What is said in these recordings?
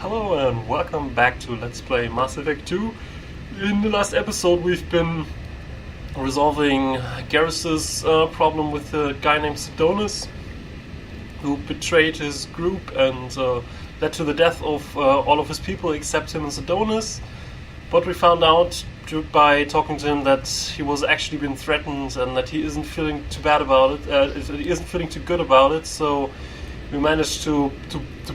Hello and welcome back to Let's Play Mass Effect 2. In the last episode we've been resolving Garrus's problem with a guy named Sidonis, who betrayed his group and led to the death of all of his people except him and Sidonis. But we found out by talking to him that he was actually been threatened and that he isn't feeling too bad about it, he isn't feeling too good about it, so we managed to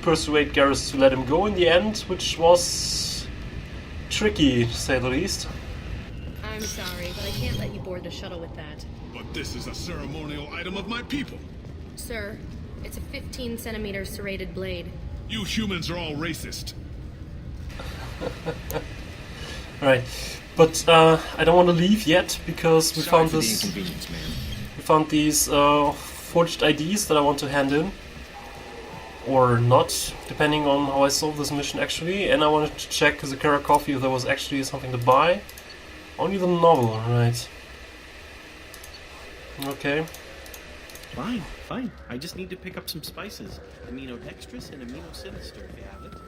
persuade Garrus to let him go in the end, which was tricky, to say the least. I'm sorry, but I can't let you board the shuttle with that. But this is a ceremonial item of my people. Sir, it's a 15-centimeter serrated blade. You humans are all racist. Right, but I don't want to leave yet because we Sorry found for the this. inconvenience, man. We found these forged IDs that I want to hand in. Or not, depending on how I solve this mission actually, and I wanted to check Zakara Coffee if there was actually something to buy. Only the novel, right. Okay. Fine. I just need to pick up some spices. Aminodextrous and aminosinister, if you have it.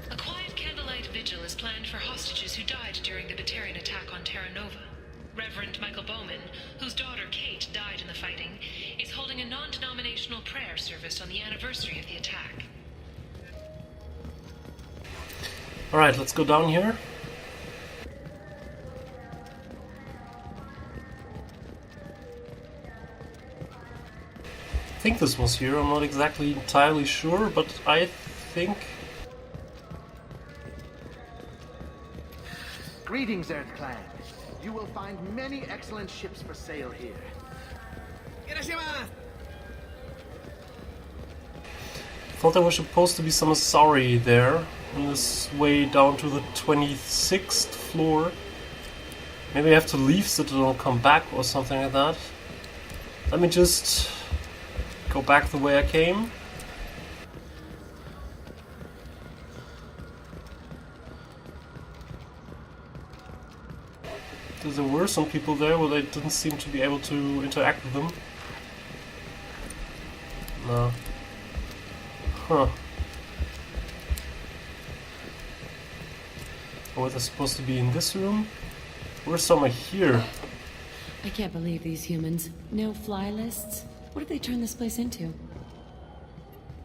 A quiet candlelight vigil is planned for hostages who died during the Batarian attack on Terra Nova. Reverend Michael Bowman, whose daughter Kate died in the fighting, is holding a non-denominational prayer service on the anniversary of the attack. Alright, let's go down here. I think this was here, I'm not exactly entirely sure, but I think... Greetings, Earth Clan. You will find many excellent ships for sale here. Thought there was supposed to be some Asari there, on this way down to the 26th floor. Maybe I have to leave Citadel and come back or something like that. Let me just go back the way I came. There were some people there, but I didn't seem to be able to interact with them. No. Huh. Or was I supposed to be in this room? Where's someone here? I can't believe these humans. No fly lists? What did they turn this place into?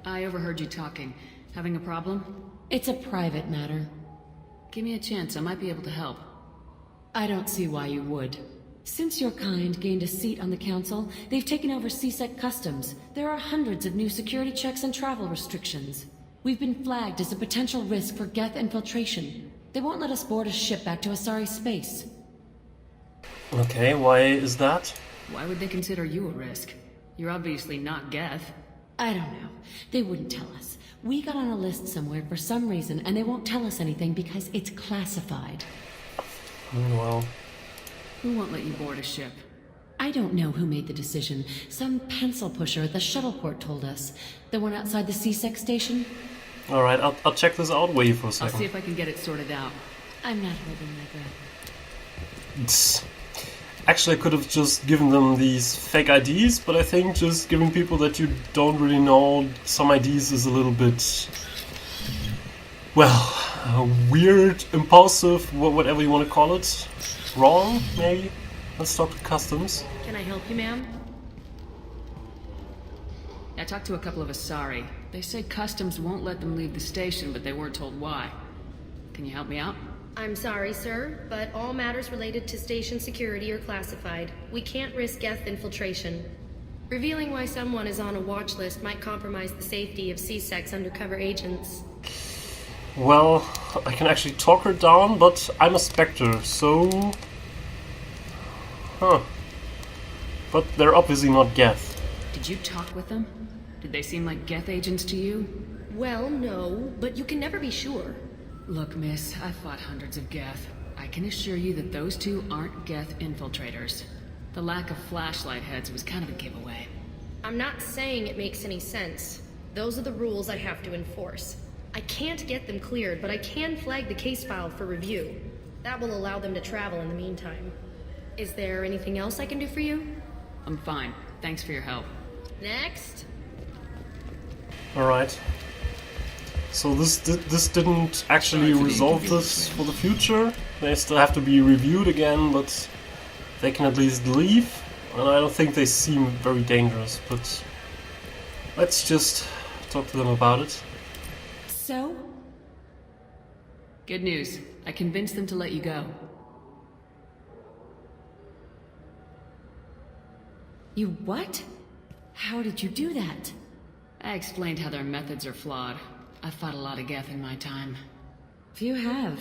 I overheard you talking. Having a problem? It's a private matter. Give me a chance, I might be able to help. I don't see why you would. Since your kind gained a seat on the council, they've taken over CSEC customs. There are hundreds of new security checks and travel restrictions. We've been flagged as a potential risk for Geth infiltration. They won't let us board a ship back to Asari space. Okay, why is that? Why would they consider you a risk? You're obviously not Geth. I don't know. They wouldn't tell us. We got on a list somewhere for some reason, and they won't tell us anything because it's classified. Well... Who won't let you board a ship? I don't know who made the decision. Some pencil pusher at the shuttle port told us. The one outside the CSEC station? Alright, I'll check this out. Wait for a I'll second. see if I can get it sorted out. I'm not holding my breath. Actually, I could have just given them these fake IDs, but I think just giving people that you don't really know some IDs is a little bit... well, weird, impulsive, whatever you want to call it. Wrong, maybe? Let's talk to customs. Can I help you, ma'am? I talked to a couple of Asari. They say customs won't let them leave the station, but they weren't told why. Can you help me out? I'm sorry, sir, but all matters related to station security are classified. We can't risk Geth infiltration. Revealing why someone is on a watch list might compromise the safety of CSEC's undercover agents. Well, I can actually talk her down, but I'm a Spectre, so... Huh. But they're obviously not Geth. Did you talk with them? Did they seem like Geth agents to you? Well, no, but you can never be sure. Look, miss, I've fought hundreds of Geth. I can assure you that those two aren't Geth infiltrators. The lack of flashlight heads was kind of a giveaway. I'm not saying it makes any sense. Those are the rules I have to enforce. I can't get them cleared, but I can flag the case file for review. That will allow them to travel in the meantime. Is there anything else I can do for you? I'm fine. Thanks for your help. Next. Alright. So this didn't actually resolve this for the future. They still have to be reviewed again, but they can at least leave. And I don't think they seem very dangerous, but let's just talk to them about it. So? Good news. I convinced them to let you go. You what? How did you do that? I explained how their methods are flawed. I've fought a lot of Geth in my time. You have.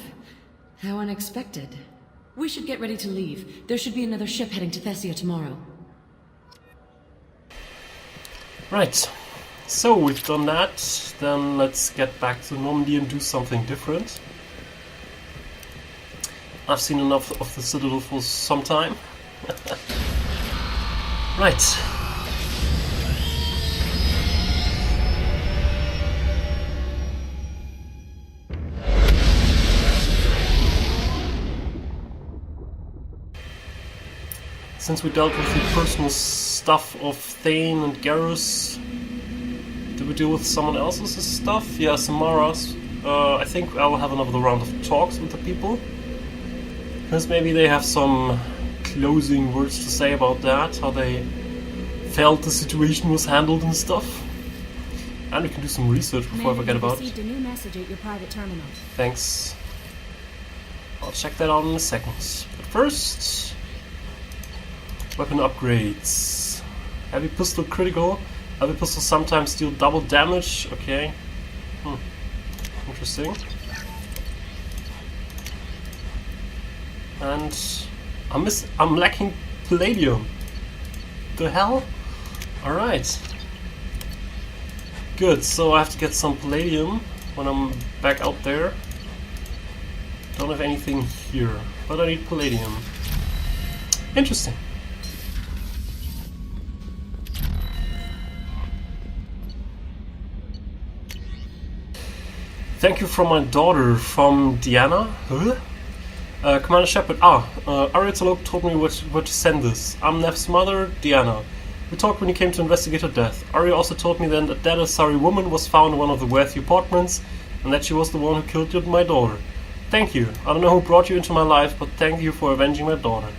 How unexpected. We should get ready to leave. There should be another ship heading to Thessia tomorrow. Right. So we've done that. Then let's get back to Normandy and do something different. I've seen enough of the Citadel for some time. Right. Since we dealt with the personal stuff of Thane and Garrus, did we deal with someone else's stuff? Yeah, Samara's. I think I will have another round of talks with the people. Because maybe they have some closing words to say about that, how they felt the situation was handled and stuff. And we can do some research before I forget about it. Received a new message at your private terminal. Thanks. I'll check that out in a second. But first, weapon upgrades. Heavy pistol critical. Heavy pistol sometimes deal double damage. Okay. Interesting. And I'm lacking palladium. The hell? Alright. Good, so I have to get some palladium when I'm back out there. Don't have anything here, but I need palladium. Interesting. Thank you from my daughter, from Diana. Huh? Commander Shepard. Ariatalok told me where to send this. I'm Neff's mother, Diana. We talked when you came to investigate her death. Arya also told me then that that Asari woman was found in one of the worthy apartments, and that she was the one who killed my daughter. Thank you. I don't know who brought you into my life, but thank you for avenging my daughter.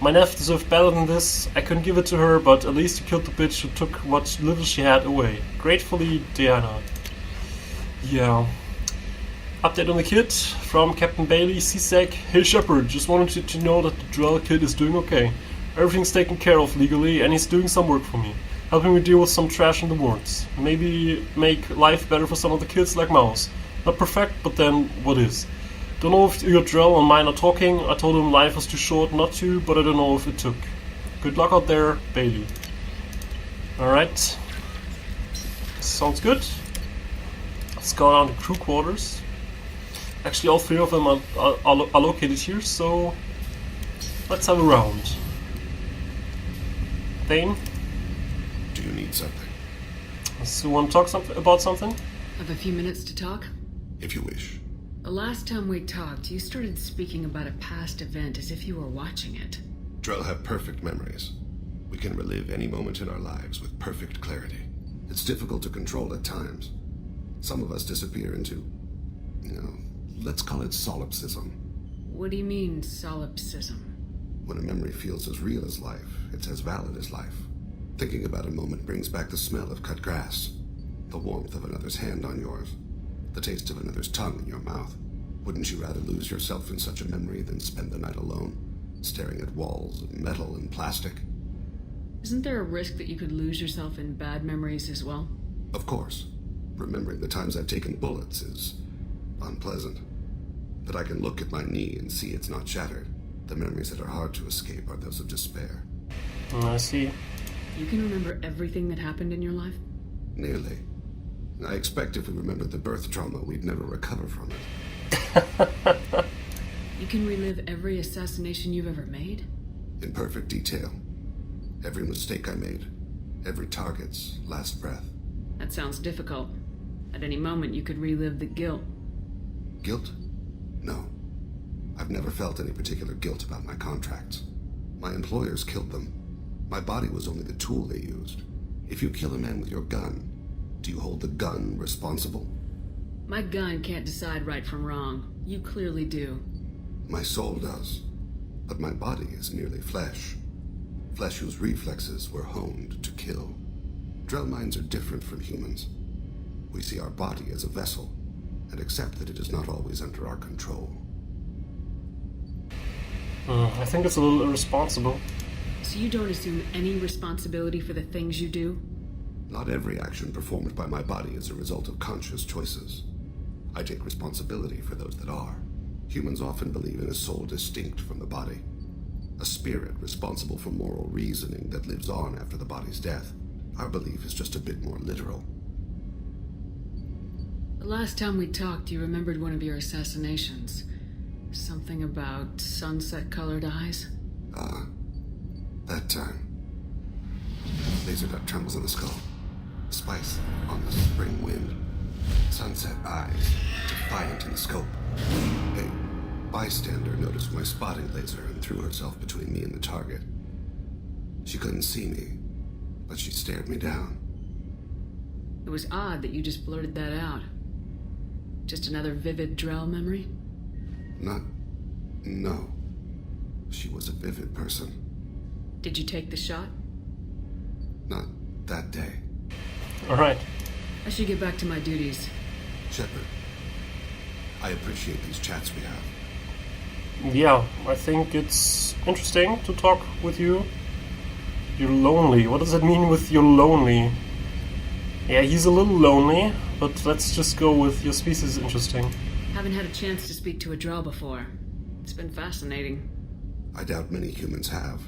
My Neff deserved better than this. I couldn't give it to her, but at least you killed the bitch who took what little she had away. Gratefully, Diana. Yeah. Update on the kid from Captain Bailey, CSEC. Hey Shepard, just wanted you to know that the Drell kid is doing okay. Everything's taken care of legally, and he's doing some work for me, helping me deal with some trash in the wards. Maybe make life better for some of the kids like Mouse. Not perfect, but then what is? Don't know if your Drell and mine are talking. I told him life was too short not to, but I don't know if it took. Good luck out there, Bailey. Alright. Sounds good. Let's go down to crew quarters. Actually, all three of them are located here, so let's have a round. Thane? Do you need something? So you want to talk about something? Have a few minutes to talk? If you wish. The last time we talked, you started speaking about a past event as if you were watching it. Drell have perfect memories. We can relive any moment in our lives with perfect clarity. It's difficult to control at times. Some of us disappear into, let's call it solipsism. What do you mean, solipsism? When a memory feels as real as life, it's as valid as life. Thinking about a moment brings back the smell of cut grass, the warmth of another's hand on yours, the taste of another's tongue in your mouth. Wouldn't you rather lose yourself in such a memory than spend the night alone, staring at walls of metal and plastic? Isn't there a risk that you could lose yourself in bad memories as well? Of course. Remembering the times I've taken bullets is unpleasant. But I can look at my knee and see it's not shattered. The memories that are hard to escape are those of despair. I see. You can remember everything that happened in your life? Nearly. I expect if we remembered the birth trauma, we'd never recover from it. You can relive every assassination you've ever made? In perfect detail. Every mistake I made. Every target's last breath. That sounds difficult. At any moment, you could relive the guilt. Guilt? No. I've never felt any particular guilt about my contracts. My employers killed them. My body was only the tool they used. If you kill a man with your gun, do you hold the gun responsible? My gun can't decide right from wrong. You clearly do. My soul does, but my body is merely flesh. Flesh whose reflexes were honed to kill. Drell minds are different from humans. We see our body as a vessel, and accept that it is not always under our control. I think it's a little irresponsible. So you don't assume any responsibility for the things you do? Not every action performed by my body is a result of conscious choices. I take responsibility for those that are. Humans often believe in a soul distinct from the body. A spirit responsible for moral reasoning that lives on after the body's death. Our belief is just a bit more literal. The last time we talked, you remembered one of your assassinations. Something about sunset-colored eyes? That time. Laser dot trembles in the skull. Spice on the spring wind. Sunset eyes, defiant in the scope. A bystander noticed my spotting laser and threw herself between me and the target. She couldn't see me, but she stared me down. It was odd that you just blurted that out. Just another vivid Drell memory? No. She was a vivid person. Did you take the shot? Not that day. Alright. I should get back to my duties. Shepard, I appreciate these chats we have. Yeah, I think it's interesting to talk with you. You're lonely. What does it mean with you're lonely? Yeah, he's a little lonely, but let's just go with your species is interesting. Haven't had a chance to speak to a Drell before. It's been fascinating. I doubt many humans have.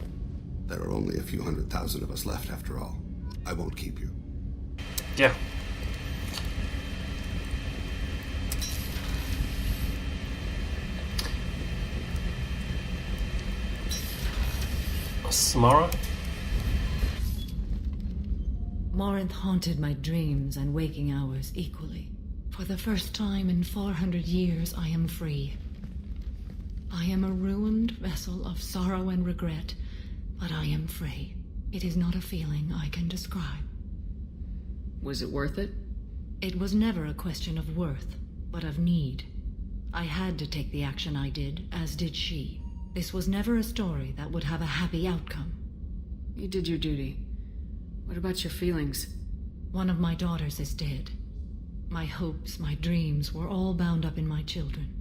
There are only a few 100,000 of us left after all. I won't keep you. Yeah. Samara? Morinth haunted my dreams and waking hours equally. For the first time in 400 years, I am free. I am a ruined vessel of sorrow and regret, but I am free. It is not a feeling I can describe. Was it worth it? It was never a question of worth, but of need. I had to take the action I did, as did she. This was never a story that would have a happy outcome. You did your duty. What about your feelings? One of my daughters is dead. My hopes, my dreams were all bound up in my children.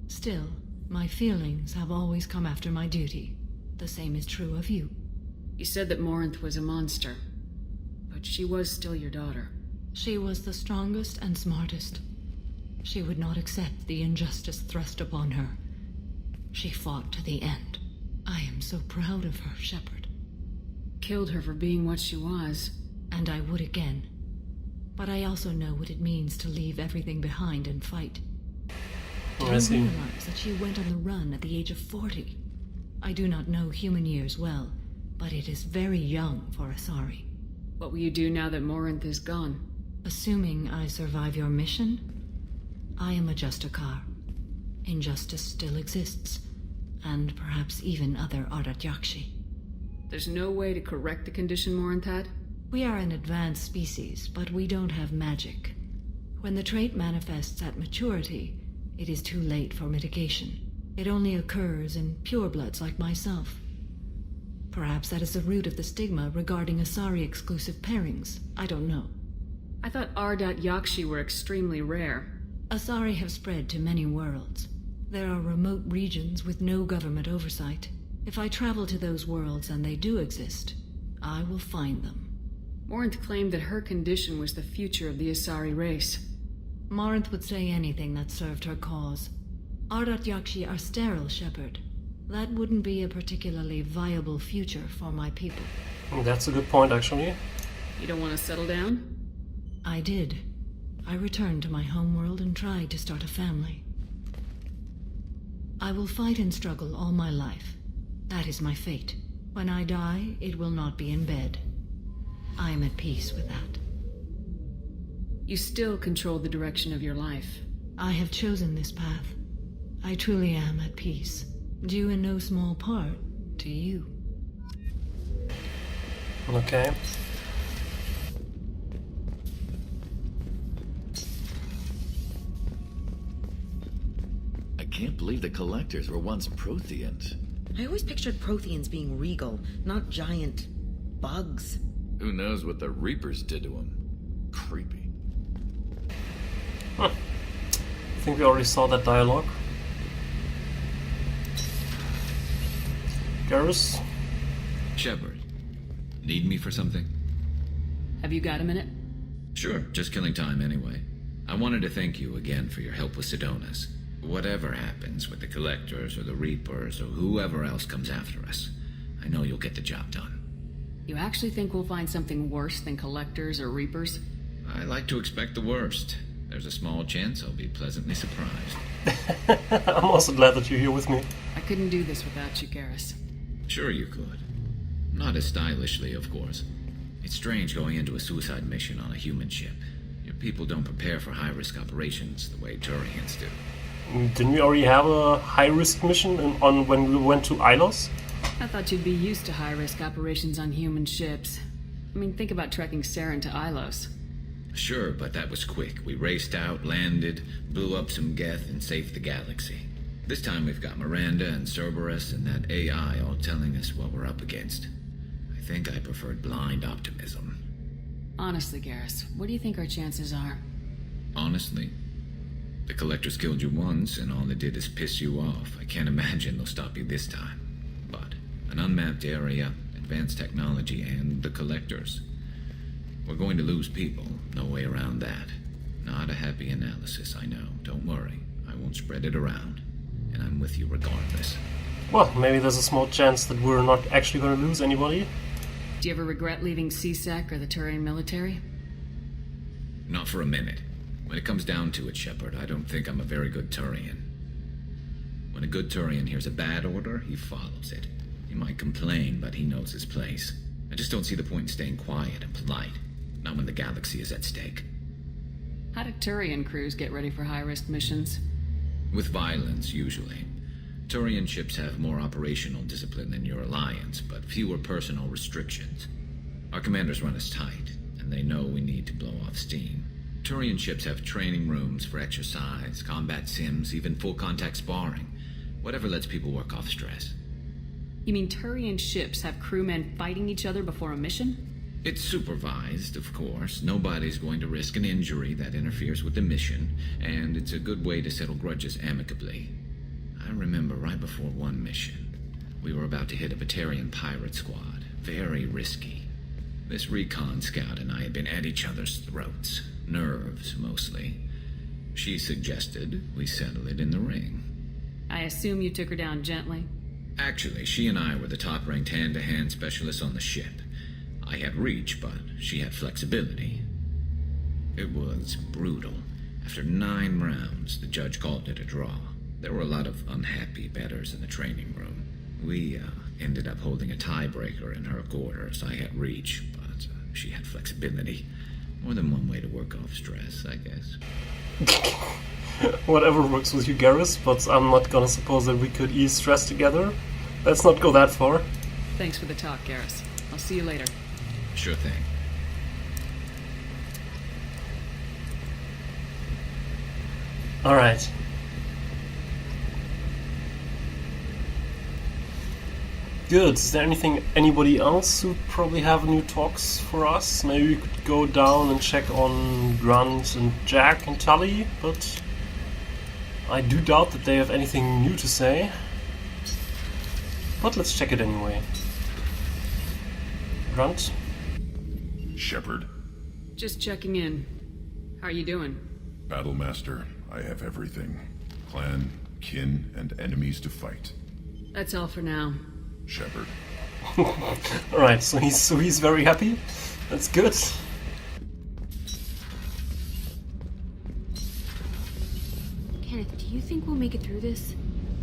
Still, my feelings have always come after my duty. The same is true of you. You said that Morinth was a monster, but she was still your daughter. She was the strongest and smartest. She would not accept the injustice thrust upon her. She fought to the end. I am so proud of her, Shepard. Killed her for being what she was. And I would again. But I also know what it means to leave everything behind and fight. Do you realize that she went on the run at the age of 40? I do not know human years well, but it is very young for Asari. What will you do now that Morinth is gone? Assuming I survive your mission, I am a Justicar. Injustice still exists, and perhaps even other Ardat Yakshi. There's no way to correct the condition Morinth had? We are an advanced species, but we don't have magic. When the trait manifests at maturity, it is too late for mitigation. It only occurs in purebloods like myself. Perhaps that is the root of the stigma regarding Asari-exclusive pairings. I don't know. I thought Ardat Yakshi were extremely rare. Asari have spread to many worlds. There are remote regions with no government oversight. If I travel to those worlds, and they do exist, I will find them. Morinth claimed that her condition was the future of the Asari race. Morinth would say anything that served her cause. Ardat Yakshi are sterile, Shepard. That wouldn't be a particularly viable future for my people. That's a good point, actually. You don't want to settle down? I did. I returned to my homeworld and tried to start a family. I will fight and struggle all my life. That is my fate. When I die, it will not be in bed. I am at peace with that. You still control the direction of your life. I have chosen this path. I truly am at peace, due in no small part to you. Okay. can't believe the Collectors were once Protheans. I always pictured Protheans being regal, not giant bugs. Who knows what the Reapers did to them? Creepy. I think we already saw that dialogue. Garrus? Shepard, need me for something? Have you got a minute? Sure, just killing time anyway. I wanted to thank you again for your help with Sidonis. Whatever happens with the Collectors or the Reapers or whoever else comes after us, I know you'll get the job done. You actually think we'll find something worse than Collectors or Reapers? I like to expect the worst. There's a small chance I'll be pleasantly surprised. I'm also glad that you're here with me. I couldn't do this without you, Garrus. Sure you could. Not as stylishly, of course. It's strange going into a suicide mission on a human ship. Your people don't prepare for high-risk operations the way Turians do. Didn't we already have a high-risk mission on when we went to Ilos? I thought you'd be used to high-risk operations on human ships. I mean, think about trekking Saren to Ilos. Sure, but that was quick. We raced out, landed, blew up some Geth, and saved the galaxy. This time we've got Miranda and Cerberus and that AI all telling us what we're up against. I think I preferred blind optimism. Honestly, Garrus, what do you think our chances are? Honestly? The Collectors killed you once, and all they did is piss you off. I can't imagine they'll stop you this time. But an unmapped area, advanced technology, and the Collectors. We're going to lose people, no way around that. Not a happy analysis, I know. Don't worry, I won't spread it around. And I'm with you regardless. Well, maybe there's a small chance that we're not actually going to lose anybody. Do you ever regret leaving CSEC or the Turian military? Not for a minute. When it comes down to it, Shepard, I don't think I'm a very good Turian. When a good Turian hears a bad order, he follows it. He might complain, but he knows his place. I just don't see the point in staying quiet and polite. Not when the galaxy is at stake. How do Turian crews get ready for high-risk missions? With violence, usually. Turian ships have more operational discipline than your alliance, but fewer personal restrictions. Our commanders run us tight, and they know we need to blow off steam. Turian ships have training rooms for exercise, combat sims, even full-contact sparring. Whatever lets people work off stress. You mean Turian ships have crewmen fighting each other before a mission? It's supervised, of course. Nobody's going to risk an injury that interferes with the mission, and it's a good way to settle grudges amicably. I remember right before one mission, we were about to hit a Batarian pirate squad. Very risky. This recon scout and I had been at each other's throats. Nerves, mostly. She suggested we settle it in the ring. I assume you took her down gently? Actually, she and I were the top-ranked hand-to-hand specialists on the ship. I had reach, but she had flexibility. It was brutal. After 9 rounds, the judge called it a draw. There were a lot of unhappy bettors in the training room. We ended up holding a tiebreaker in her quarters. I had reach, but she had flexibility. More than one way to work off stress, I guess. Whatever works with you, Garrus, but I'm not gonna suppose that we could ease stress together. Let's not go that far. Thanks for the talk, Garrus. I'll see you later. Sure thing. Alright. Good. Is there anybody else who probably have new talks for us? Maybe we could go down and check on Grunt and Jack and Tully, but I do doubt that they have anything new to say. But let's check it anyway. Grunt? Shepard. Just checking in. How are you doing? Battlemaster, I have everything. Clan, kin, and enemies to fight. That's all for now. Shepard. Alright, so he's very happy. That's good. Kenneth, do you think we'll make it through this?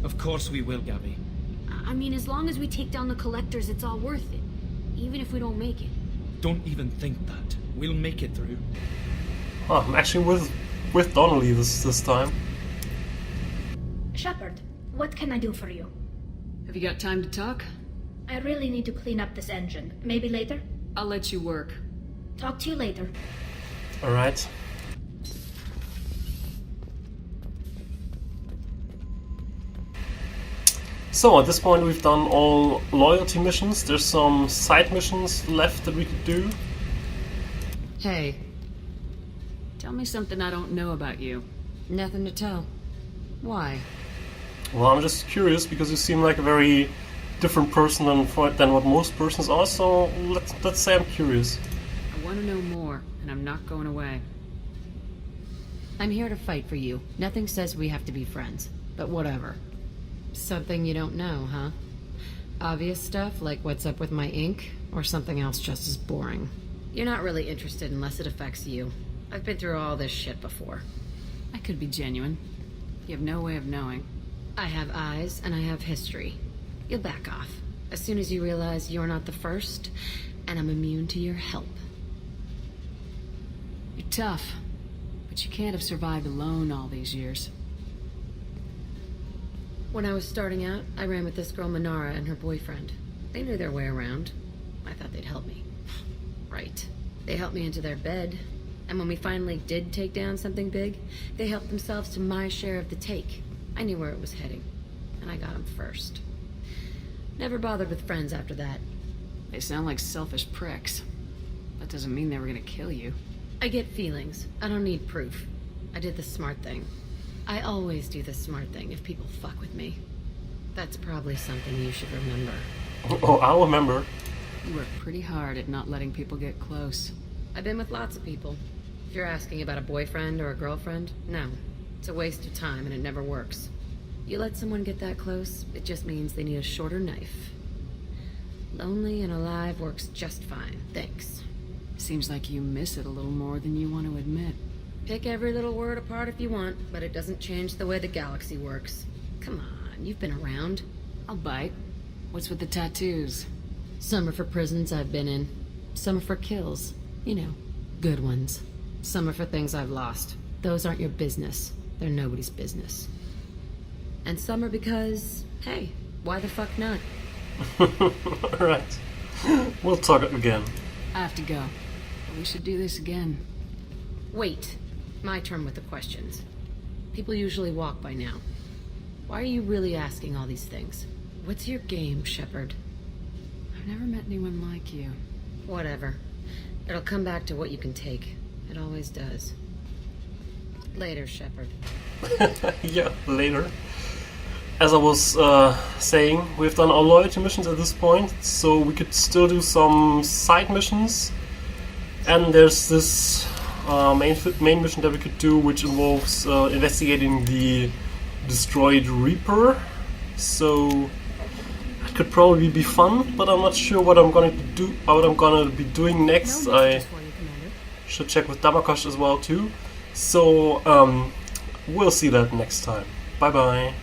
Of course we will, Gabby. I mean, as long as we take down the Collectors, it's all worth it. Even if we don't make it. Don't even think that. We'll make it through. Oh, I'm actually with Donnelly this time. Shepard, what can I do for you? Have you got time to talk? I really need to clean up this engine. Maybe later? I'll let you work. Talk to you later. Alright. So at this point we've done all loyalty missions. There's some side missions left that we could do. Hey. Tell me something I don't know about you. Nothing to tell. Why? Well, I'm just curious because you seem like a very different person than what most persons are, so let's say I'm curious. I want to know more, and I'm not going away. I'm here to fight for you. Nothing says we have to be friends, but whatever. Something you don't know, huh? Obvious stuff, like what's up with my ink, or something else just as boring? You're not really interested unless it affects you. I've been through all this shit before. I could be genuine. You have no way of knowing. I have eyes, and I have history. You'll back off, as soon as you realize you're not the first, and I'm immune to your help. You're tough, but you can't have survived alone all these years. When I was starting out, I ran with this girl Minara and her boyfriend. They knew their way around. I thought they'd help me. Right. They helped me into their bed, and when we finally did take down something big, they helped themselves to my share of the take. I knew where it was heading, and I got them first. Never bothered with friends after that. They sound like selfish pricks. That doesn't mean they were gonna kill you. I get feelings. I don't need proof. I did the smart thing. I always do the smart thing if people fuck with me. That's probably something you should remember. Oh, I'll remember. You work pretty hard at not letting people get close. I've been with lots of people. If you're asking about a boyfriend or a girlfriend, no. It's a waste of time and it never works. You let someone get that close, it just means they need a shorter knife. Lonely and alive works just fine, thanks. Seems like you miss it a little more than you want to admit. Pick every little word apart if you want, but it doesn't change the way the galaxy works. Come on, you've been around. I'll bite. What's with the tattoos? Some are for prisons I've been in. Some are for kills. You know, good ones. Some are for things I've lost. Those aren't your business. They're nobody's business. And some are because, hey, why the fuck not? Alright. We'll talk again. I have to go. But we should do this again. Wait. My turn with the questions. People usually walk by now. Why are you really asking all these things? What's your game, Shepard? I've never met anyone like you. Whatever. It'll come back to what you can take. It always does. Later, Shepard. Yeah, later. As I was saying, we've done our loyalty missions at this point, so we could still do some side missions. And there's this main mission that we could do, which involves investigating the destroyed Reaper. So it could probably be fun, but I'm not sure what I'm gonna do. What I'm gonna be doing next. I should check with Damakosh as well too. So we'll see that next time. Bye bye.